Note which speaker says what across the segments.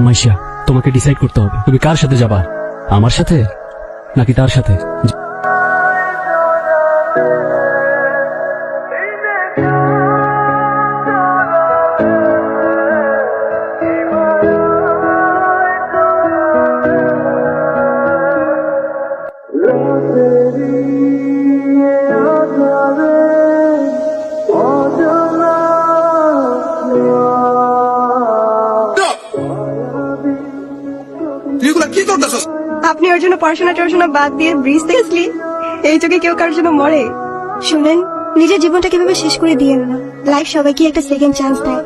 Speaker 1: মাইশা, তোমাকে ডিসাইড করতে হবে তুমি কার সাথে যাবা, আমার সাথে নাকি তার সাথে।
Speaker 2: আপনি ওর জন্য পড়াশোনা বাদ দিয়ে ব্রিজ দেখলি, এই যুগে কেউ কারোর জন্য মরে। শুনেন, নিজের জীবনটা কিভাবে শেষ করে দিয়েন না, লাইফ সবাইকে একটা সেকেন্ড চান্স দেয়।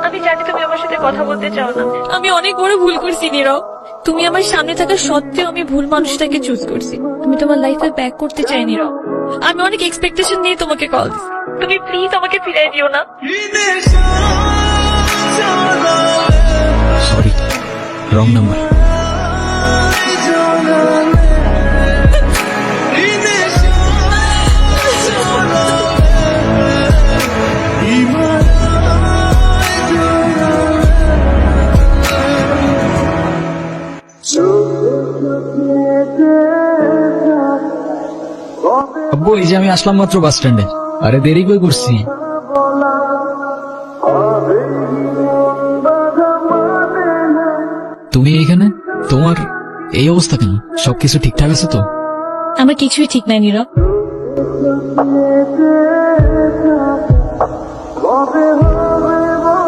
Speaker 3: আমি জানি তুমি আমার সাথে কথা বলতে চাও না, আমি অনেক বড় ভুল করছি নীরব। তুমি আমার সামনে থাকা সত্ত্বেও আমি ভুল মানুষটাকে চুজ করছি। আমি তোমার লাইফে ব্যাক করতে চাই নীরব। আমি অনেক এক্সপেকটেশন নিয়ে তোমাকে কল দিচ্ছি, তুমি প্লিজ আমাকে ফিরিয়ে দিও না।
Speaker 1: Sorry, wrong number.
Speaker 4: আব্বু, এই যে আমি আসলাম মাত্র বাস স্ট্যান্ডে। আরে দেরি কই করছি? তুমি এইখানে? তোমার এই অবস্থা কেন? সবকিছু ঠিকঠাক আছে তো?
Speaker 3: আমার কিছুই ঠিক নাই নীরব।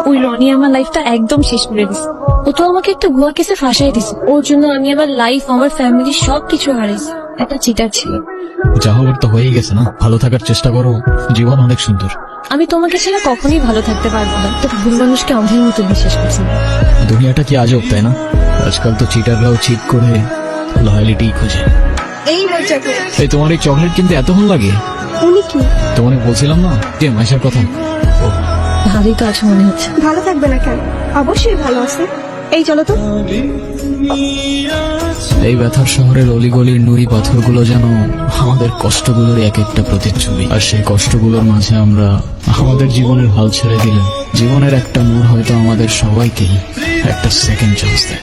Speaker 3: ওই রনি আমার লাইফটা একদম শেষ করে দিছে। ও তো আমাকে একটা ভুয়া কেসে ফাঁসাই দিছে। ওর জন্য আমি আমার লাইফ, আমার ফ্যামিলি সবকিছু হারাইছি। একটা চিটার ছিল।
Speaker 4: যা হবার তো হয়েই গেছে না, ভালো থাকার চেষ্টা করো, জীবন অনেক সুন্দর।
Speaker 3: আমি তোমাকে ছাড়া কখনোই ভালো থাকতে পারবো না। তো ভুল মানুষকে অন্ধের মতো বিশ্বাস করছি।
Speaker 4: দুনিয়াটা কি আজব, তাই না? আজকাল তো চিটাররাও চিট করে লয়ালিটি খোঁজে।
Speaker 2: এই নয় চকলেট।
Speaker 4: এই তোমার এই চকলেট কিনতে এত ভালো লাগে?
Speaker 2: উনি কি?
Speaker 4: তোমাকে বলছিলাম না যে মাইশার কথা। ও
Speaker 3: ভালোই তো আছে মনে হচ্ছে।
Speaker 2: ভালো থাকবে না কেন? অবশ্যই ভালো আছে। এই চলো তো।
Speaker 4: এই ব্যথার শহরের অলিগলির নুড়ি পাথরগুলো যেন আমাদের কষ্টগুলোর এক একটা প্রতিচ্ছবি। আর সেই কষ্টগুলোর মাঝে আমরা আমাদের জীবনের হাল ছেড়ে দিলে জীবনের একটা নূর হয়তো আমাদের সবাইকেই একটা সেকেন্ড চান্স দেয়।